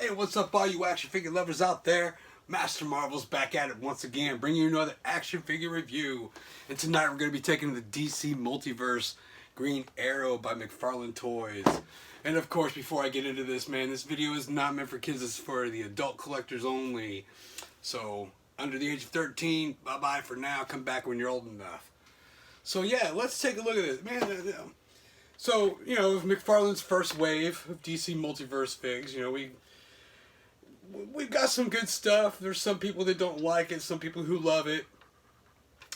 Hey, what's up, all you action figure lovers out there? Master Marvel's back at it once again, bringing you another action figure review. And tonight we're going to be taking the DC Multiverse Green Arrow by McFarlane Toys. And of course, before I get into this, man, this video is not meant for kids. It's for the adult collectors only. So, under the age of 13, bye-bye for now. Come back when you're old enough. So yeah, let's take a look at this, man. So, you know, McFarlane's first wave of DC Multiverse figs, you know, we've got some good stuff. There's some people that don't like it, some people who love it.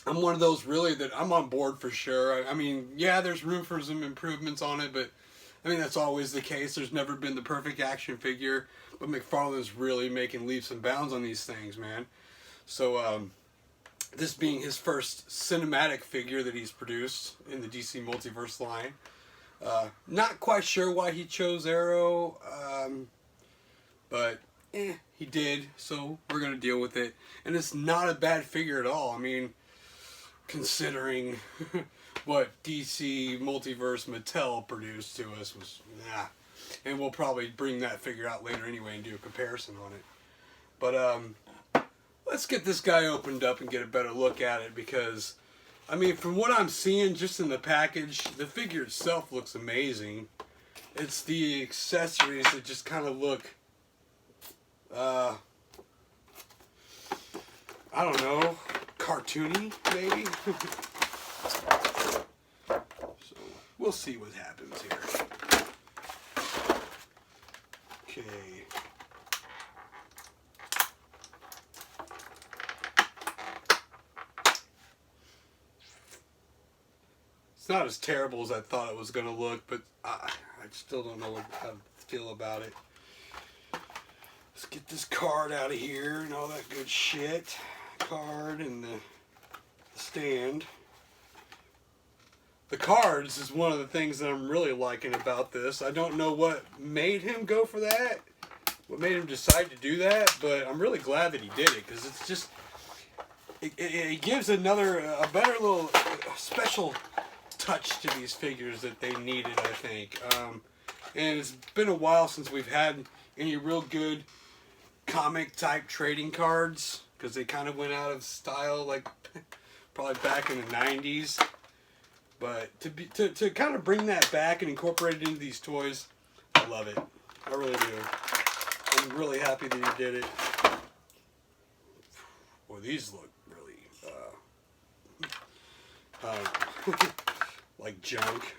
I'm one of those really that I'm on board for sure. I mean, yeah, there's room for some improvements on it, but I mean, that's always the case. There's never been the perfect action figure, but McFarlane's really making leaps and bounds on these things, man. So, this being his first cinematic figure that he's produced in the DC Multiverse line. Not quite sure why he chose Arrow, but he did, so we're going to deal with it. And it's not a bad figure at all. I mean, considering what DC Multiverse Mattel produced to us was, nah. And we'll probably bring that figure out later anyway and do a comparison on it. But, let's get this guy opened up and get a better look at it because, I mean, from what I'm seeing just in the package, the figure itself looks amazing. It's the accessories that just kind of look, I don't know, cartoony, maybe? So, we'll see what happens here. Okay. It's not as terrible as I thought it was going to look, but I still don't know how to feel about it. Let's get this card out of here and all that good shit. Card and the stand. The cards is one of the things that I'm really liking about this. I don't know what made him go for that, what made him decide to do that, but I'm really glad that he did it because it's just, it gives a better little special touch to these figures that they needed, I think. And it's been a while since we've had any real good comic type trading cards because they kind of went out of style like probably back in the 90s. But to kind of bring that back and incorporate it into these toys, I love it. I really do. I'm really happy that he did it. Well, these look really like junk.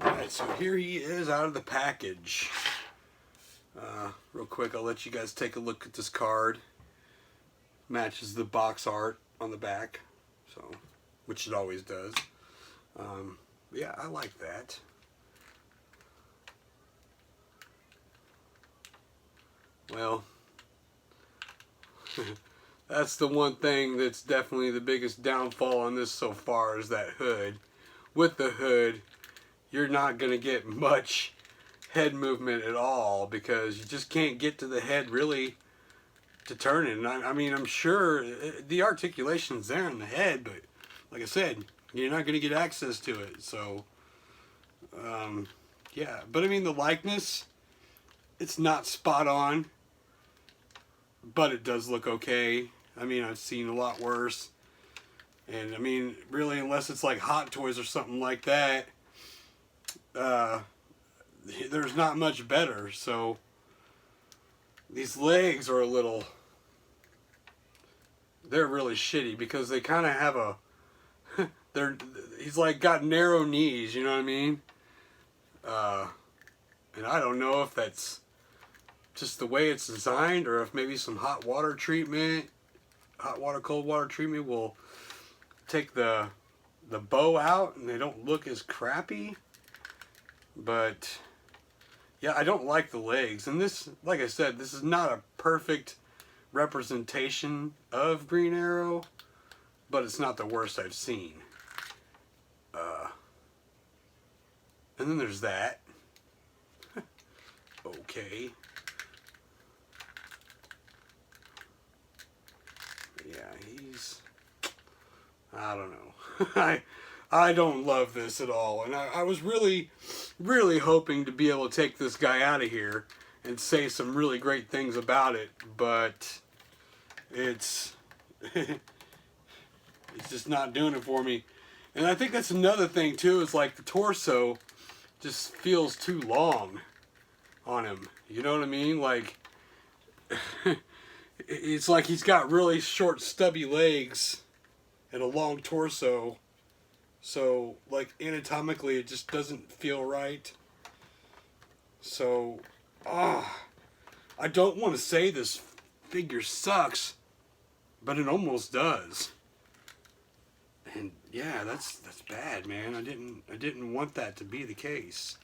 Alright, so here he is out of the package. Real quick, I'll let you guys take a look at this card. Matches the box art on the back, so which it always does. Yeah, I like that. Well, that's the one thing that's definitely the biggest downfall on this so far is that hood. With the hood, you're not going to get much head movement at all because you just can't get to the head really to turn it. And I mean, I'm sure the articulation's there in the head, but like I said, you're not going to get access to it. So, yeah. But I mean, the likeness, it's not spot on, but it does look okay. I mean, I've seen a lot worse. And I mean, really, unless it's like Hot Toys or something like that, there's not much better. So these legs are they're really shitty because they kind of have he's like got narrow knees, you know what I mean? And I don't know if that's just the way it's designed or if maybe some hot water treatment, cold water treatment will take the bow out and they don't look as crappy. But yeah, I don't like the legs. And this, like I said, this is not a perfect representation of Green Arrow, but it's not the worst I've seen. And then there's that. Okay. Yeah, I don't know. I don't love this at all. And I was really, really hoping to be able to take this guy out of here and say some really great things about it. But it's just not doing it for me. And I think that's another thing too, is like the torso just feels too long on him. You know what I mean? Like, it's like he's got really short stubby legs and a long torso. So, like, anatomically it just doesn't feel right. So, I don't want to say this figure sucks, but it almost does. And yeah, that's bad, man. I didn't want that to be the case.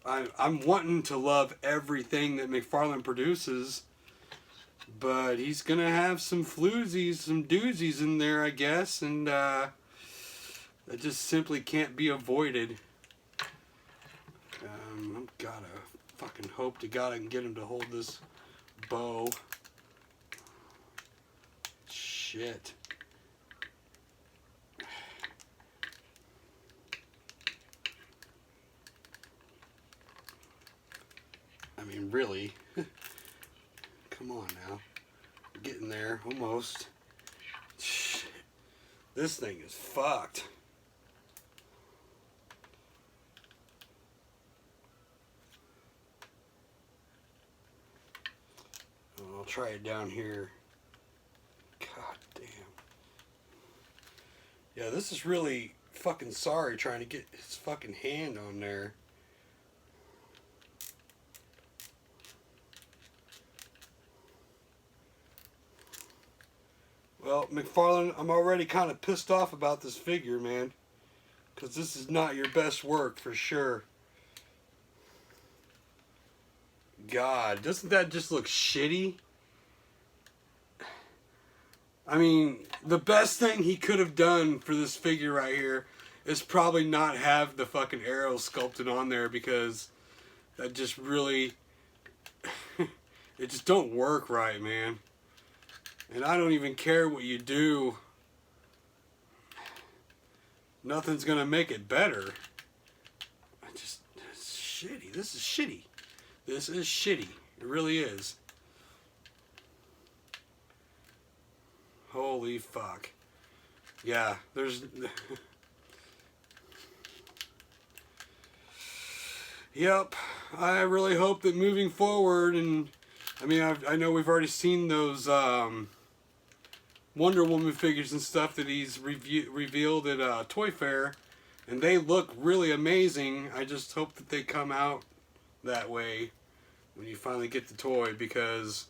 I'm wanting to love everything that McFarlane produces, but he's gonna have some floozies, some doozies in there, I guess, and that just simply can't be avoided. I've gotta fucking hope to God I can get him to hold this bow. Shit. I mean, really? Come on now. We're getting there, almost. Shit. This thing is fucked. I'll try it down here. God damn. Yeah, this is really fucking sorry trying to get his fucking hand on there. Well, McFarlane, I'm already kind of pissed off about this figure, man. Because this is not your best work, for sure. God, doesn't that just look shitty? I mean, the best thing he could have done for this figure right here is probably not have the fucking arrow sculpted on there, because that just really... it just don't work right, man. And I don't even care what you do. Nothing's gonna make it better. It's shitty. This is shitty. This is shitty. It really is. Holy fuck. Yeah, there's... Yep. I really hope that moving forward, and I mean, I know we've already seen those Wonder Woman figures and stuff that he's revealed at Toy Fair, and they look really amazing. I just hope that they come out that way when you finally get the toy, because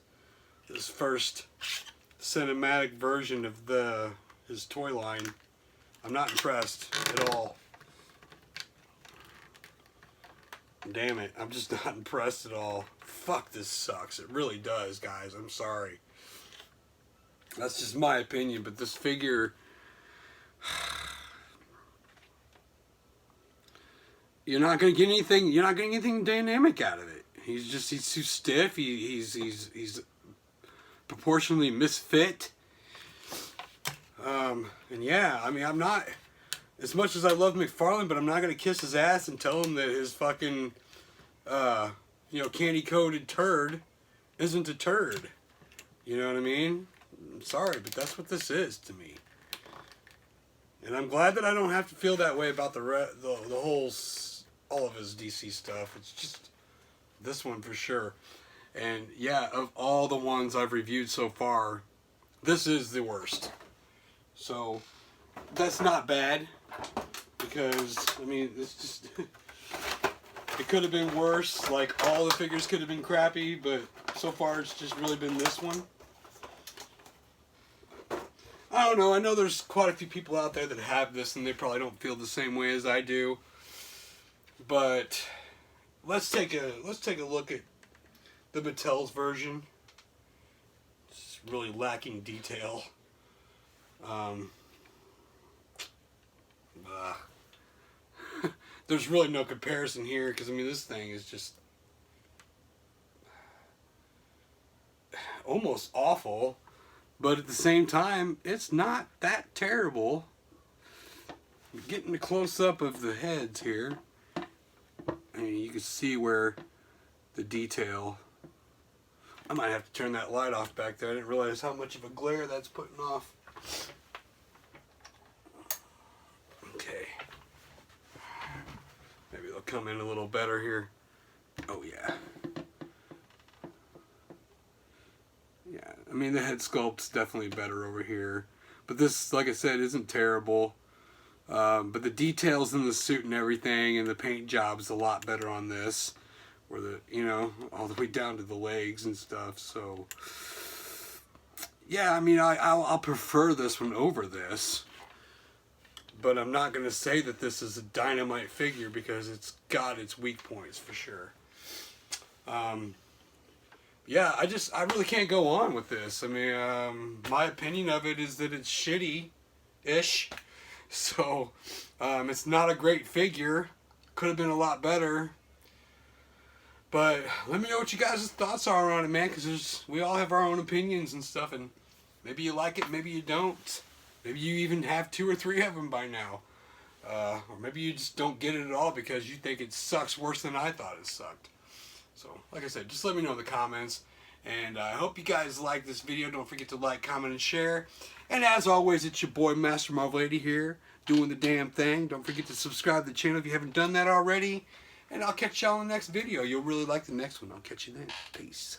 this first cinematic version of his toy line, I'm not impressed at all. Damn it, I'm just not impressed at all. Fuck, this sucks. It really does, guys. I'm sorry. That's just my opinion, but this figure... You're not gonna get anything dynamic out of it. He's too stiff. He's proportionally misfit. And yeah, I mean, I'm not... As much as I love McFarlane, but I'm not going to kiss his ass and tell him that his fucking, candy-coated turd isn't a turd. You know what I mean? I'm sorry, but that's what this is to me. And I'm glad that I don't have to feel that way about all of his DC stuff. It's just this one for sure. And yeah, of all the ones I've reviewed so far, this is the worst. So that's not bad, because I mean, it's just it could have been worse. Like, all the figures could have been crappy, but so far it's just really been this one. I don't know. I know there's quite a few people out there that have this, and they probably don't feel the same way as I do. But let's take a look at the Mattel's version. It's really lacking detail. There's really no comparison here, because I mean, this thing is just almost awful. But at the same time, it's not that terrible. Getting a close-up of the heads here, and you can see where the detail. I might have to turn that light off back there. I didn't realize how much of a glare that's putting off. Okay. Maybe they'll come in a little better here. Oh yeah. Yeah, I mean the head sculpt's definitely better over here. But this, like I said, isn't terrible. But the details in the suit and everything and the paint job's a lot better on this. Where the, you know, all the way down to the legs and stuff. So, yeah, I mean, I'll prefer this one over this. But I'm not going to say that this is a dynamite figure because it's got its weak points for sure. Yeah, I really can't go on with this. I mean, my opinion of it is that it's shitty-ish. So, it's not a great figure. Could have been a lot better. But let me know what you guys' thoughts are on it, man, because we all have our own opinions and stuff, and maybe you like it, maybe you don't. Maybe you even have 2 or 3 of them by now. Or maybe you just don't get it at all because you think it sucks worse than I thought it sucked. So, like I said, just let me know in the comments. And I hope you guys like this video. Don't forget to like, comment, and share. And as always, it's your boy MasterMarvel80 here, doing the damn thing. Don't forget to subscribe to the channel if you haven't done that already. And I'll catch y'all in the next video. You'll really like the next one. I'll catch you then. Peace.